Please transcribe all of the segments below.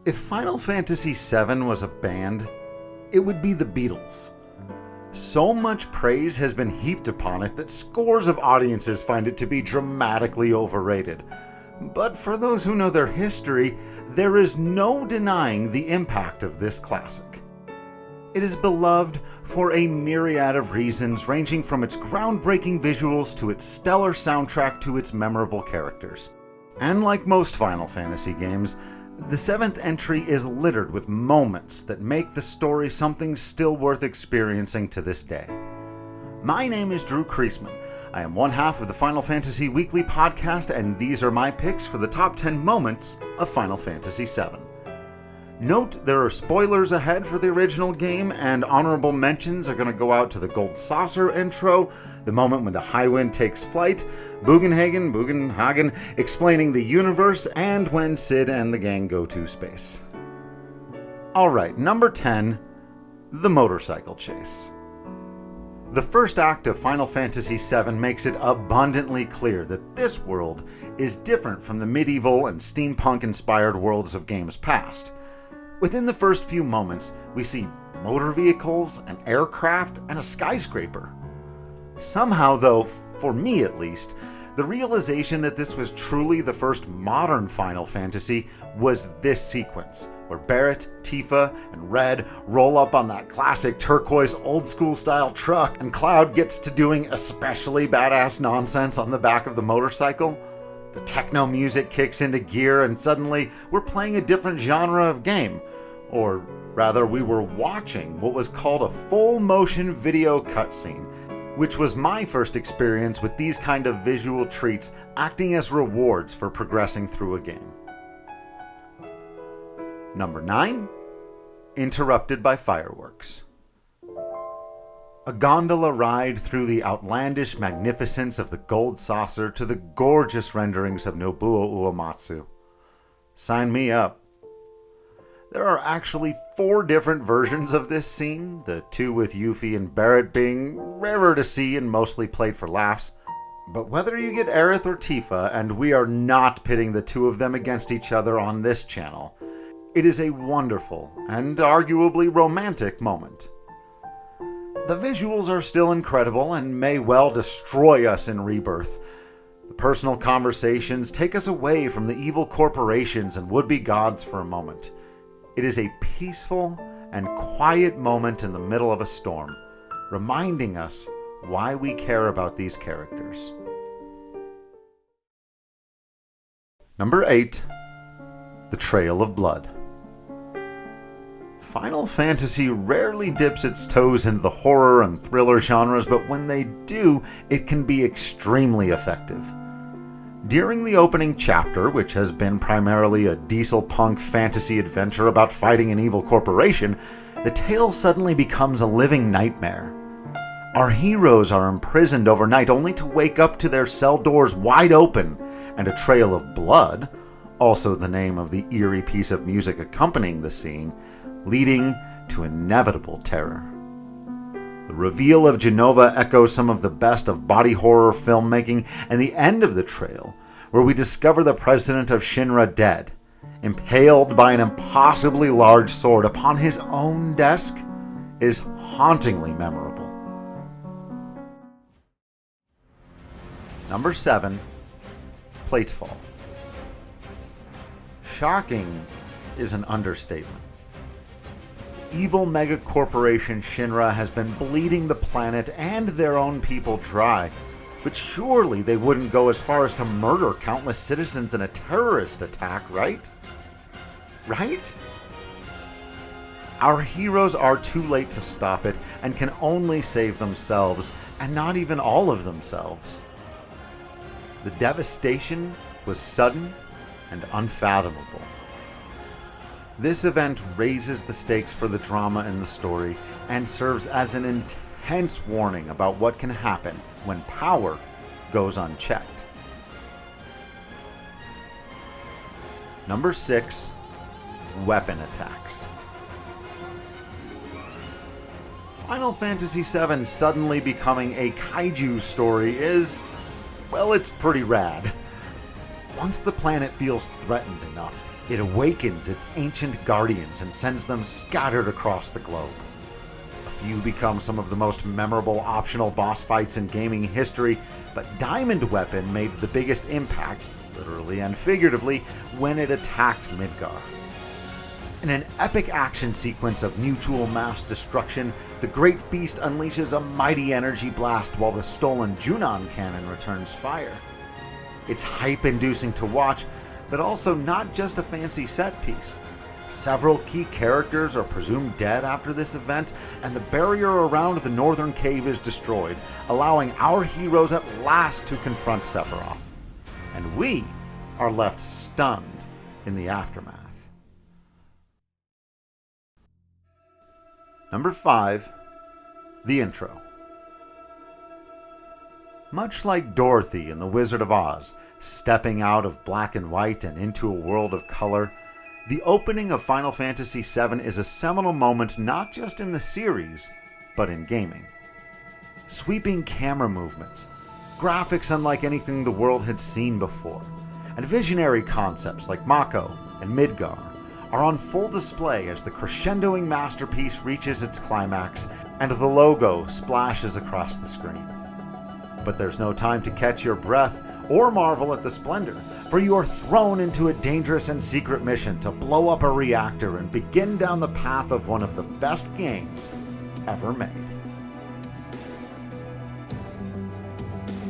If Final Fantasy VII was a band, it would be the Beatles. So much praise has been heaped upon it that scores of audiences find it to be dramatically overrated. But for those who know their history, there is no denying the impact of this classic. It is beloved for a myriad of reasons, ranging from its groundbreaking visuals to its stellar soundtrack to its memorable characters. And like most Final Fantasy games, the 7th entry is littered with moments that make the story something still worth experiencing to this day. My name is Drew Kreisman. I am one half of the Final Fantasy Weekly podcast, and these are my picks for the top 10 moments of Final Fantasy VII. Note, there are spoilers ahead for the original game, and honorable mentions are going to go out to the Gold Saucer intro, the moment when the Highwind takes flight, Bugenhagen explaining the universe, and when Cid and the gang go to space. Alright, number 10, the motorcycle chase. The first act of Final Fantasy VII makes it abundantly clear that this world is different from the medieval and steampunk-inspired worlds of games past. Within the first few moments, we see motor vehicles, an aircraft, and a skyscraper. Somehow, though, for me at least, the realization that this was truly the first modern Final Fantasy was this sequence, where Barret, Tifa, and Red roll up on that classic turquoise old-school style truck, and Cloud gets to doing especially badass nonsense on the back of the motorcycle. The techno music kicks into gear, and suddenly we're playing a different genre of game. Or rather, we were watching what was called a full-motion video cutscene, which was my first experience with these kind of visual treats acting as rewards for progressing through a game. Number 9, interrupted by fireworks. A gondola ride through the outlandish magnificence of the Gold Saucer to the gorgeous renderings of Nobuo Uematsu. Sign me up. There are actually 4 different versions of this scene, the 2 with Yuffie and Barret being rarer to see and mostly played for laughs. But whether you get Aerith or Tifa, and we are not pitting the 2 of them against each other on this channel, it is a wonderful and arguably romantic moment. The visuals are still incredible and may well destroy us in Rebirth. The personal conversations take us away from the evil corporations and would-be gods for a moment. It is a peaceful and quiet moment in the middle of a storm, reminding us why we care about these characters. Number 8, the Trail of Blood. Final Fantasy rarely dips its toes into the horror and thriller genres, but when they do, it can be extremely effective. During the opening chapter, which has been primarily a diesel punk fantasy adventure about fighting an evil corporation, the tale suddenly becomes a living nightmare. Our heroes are imprisoned overnight only to wake up to their cell doors wide open and a trail of blood, also the name of the eerie piece of music accompanying the scene, leading to inevitable terror. The reveal of Jenova echoes some of the best of body horror filmmaking, and the end of the trail, where we discover the president of Shinra dead, impaled by an impossibly large sword upon his own desk, is hauntingly memorable. Number 7, Plateful. Shocking is an understatement. Evil megacorporation Shinra has been bleeding the planet and their own people dry, but surely they wouldn't go as far as to murder countless citizens in a terrorist attack, right? Right? Our heroes are too late to stop it and can only save themselves, and not even all of themselves. The devastation was sudden and unfathomable. This event raises the stakes for the drama in the story and serves as an intense warning about what can happen when power goes unchecked. Number 6, weapon attacks. Final Fantasy VII suddenly becoming a kaiju story is, well, it's pretty rad. Once the planet feels threatened enough, It awakens its ancient guardians and sends them scattered across the globe. A few become some of the most memorable optional boss fights in gaming history, but Diamond Weapon made the biggest impact, literally and figuratively, when it attacked Midgar. In an epic action sequence of mutual mass destruction, the Great Beast unleashes a mighty energy blast while the stolen Junon cannon returns fire. It's hype-inducing to watch, but also not just a fancy set piece. Several key characters are presumed dead after this event, and the barrier around the northern cave is destroyed, allowing our heroes at last to confront Sephiroth. And we are left stunned in the aftermath. Number 5. The intro. Much like Dorothy in The Wizard of Oz, stepping out of black and white and into a world of color, the opening of Final Fantasy VII is a seminal moment not just in the series, but in gaming. Sweeping camera movements, graphics unlike anything the world had seen before, and visionary concepts like Mako and Midgar are on full display as the crescendoing masterpiece reaches its climax and the logo splashes across the screen. But there's no time to catch your breath or marvel at the splendor, for you are thrown into a dangerous and secret mission to blow up a reactor and begin down the path of one of the best games ever made.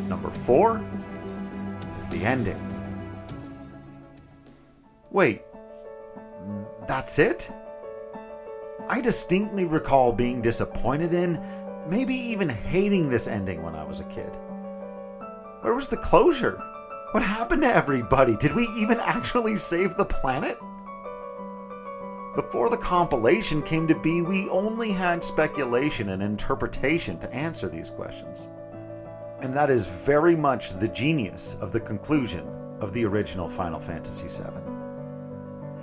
Number 4. The ending. Wait, that's it? I distinctly recall being disappointed in, maybe even hating this ending when I was a kid. Where was the closure? What happened to everybody? Did we even actually save the planet? Before the compilation came to be, we only had speculation and interpretation to answer these questions. And that is very much the genius of the conclusion of the original Final Fantasy VII.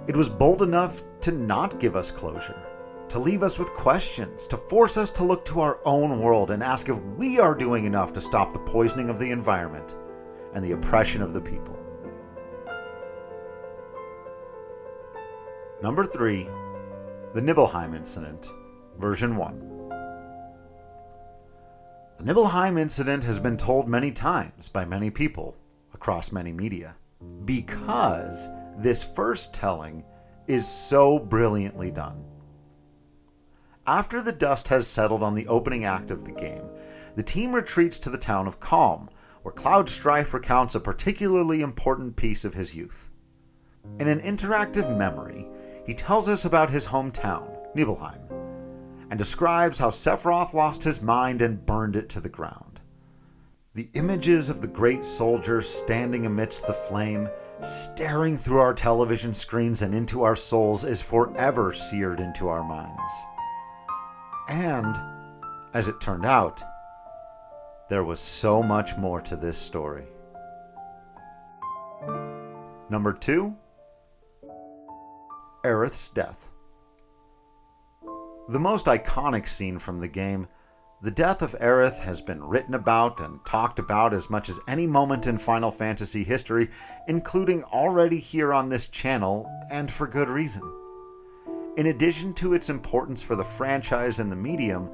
It was bold enough to not give us closure, to leave us with questions, to force us to look to our own world and ask if we are doing enough to stop the poisoning of the environment and the oppression of the people. Number 3. The Nibelheim Incident, Version 1. The Nibelheim Incident has been told many times by many people across many media, because this first telling is so brilliantly done. After the dust has settled on the opening act of the game, the team retreats to the town of Kalm, where Cloud Strife recounts a particularly important piece of his youth. In an interactive memory, he tells us about his hometown, Nibelheim, and describes how Sephiroth lost his mind and burned it to the ground. The images of the great soldier standing amidst the flame, staring through our television screens and into our souls, is forever seared into our minds. And, as it turned out, there was so much more to this story. Number 2. Aeriths Death. The most iconic scene from the game, the death of Aerith, has been written about and talked about as much as any moment in Final Fantasy history, including already here on this channel, and for good reason. In addition to its importance for the franchise and the medium,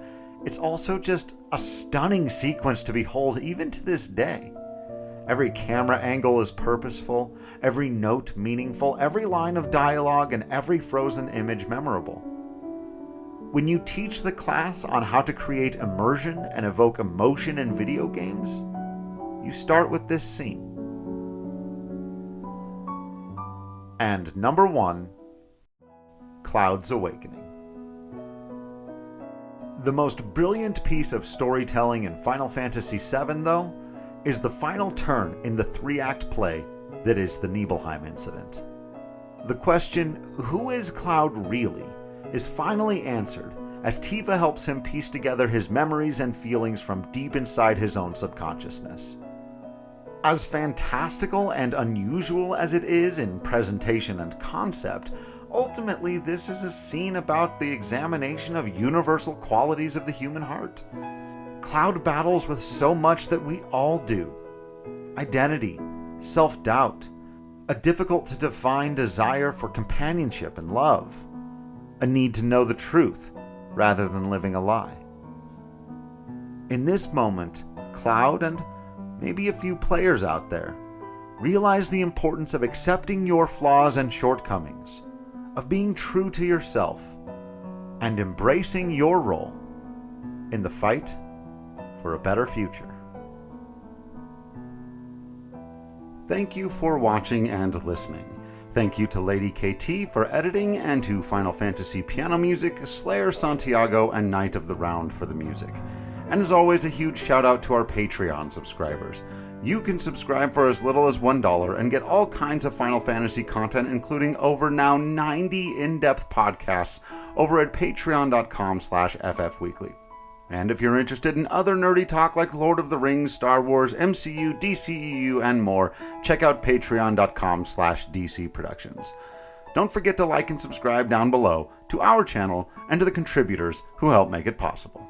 it's also just a stunning sequence to behold even to this day. Every camera angle is purposeful, every note meaningful, every line of dialogue and every frozen image memorable. When you teach the class on how to create immersion and evoke emotion in video games, you start with this scene. And number 1, Cloud's Awakening. The most brilliant piece of storytelling in Final Fantasy VII, though, is the final turn in the 3-act play that is the Nibelheim Incident. The question, who is Cloud really, is finally answered as Tifa helps him piece together his memories and feelings from deep inside his own subconsciousness. As fantastical and unusual as it is in presentation and concept, ultimately this is a scene about the examination of universal qualities of the human heart. Cloud battles with so much that we all do: identity, self-doubt, a difficult to define desire for companionship and love, a need to know the truth rather than living a lie. In this moment, Cloud and maybe a few players out there realize the importance of accepting your flaws and shortcomings, of being true to yourself, and embracing your role in the fight for a better future. Thank you for watching and listening. Thank you to LadyKTea for editing, and to Final Fantasy piano music, Slayer Santiago, and Knight of the Round for the music. And as always, a huge shout out to our Patreon subscribers. You can subscribe for as little as $1 and get all kinds of Final Fantasy content, including over now 90 in-depth podcasts over at patreon.com/ffweekly. And if you're interested in other nerdy talk like Lord of the Rings, Star Wars, MCU, DCEU, and more, check out patreon.com/DCProductions. Don't forget to like and subscribe down below to our channel and to the contributors who help make it possible.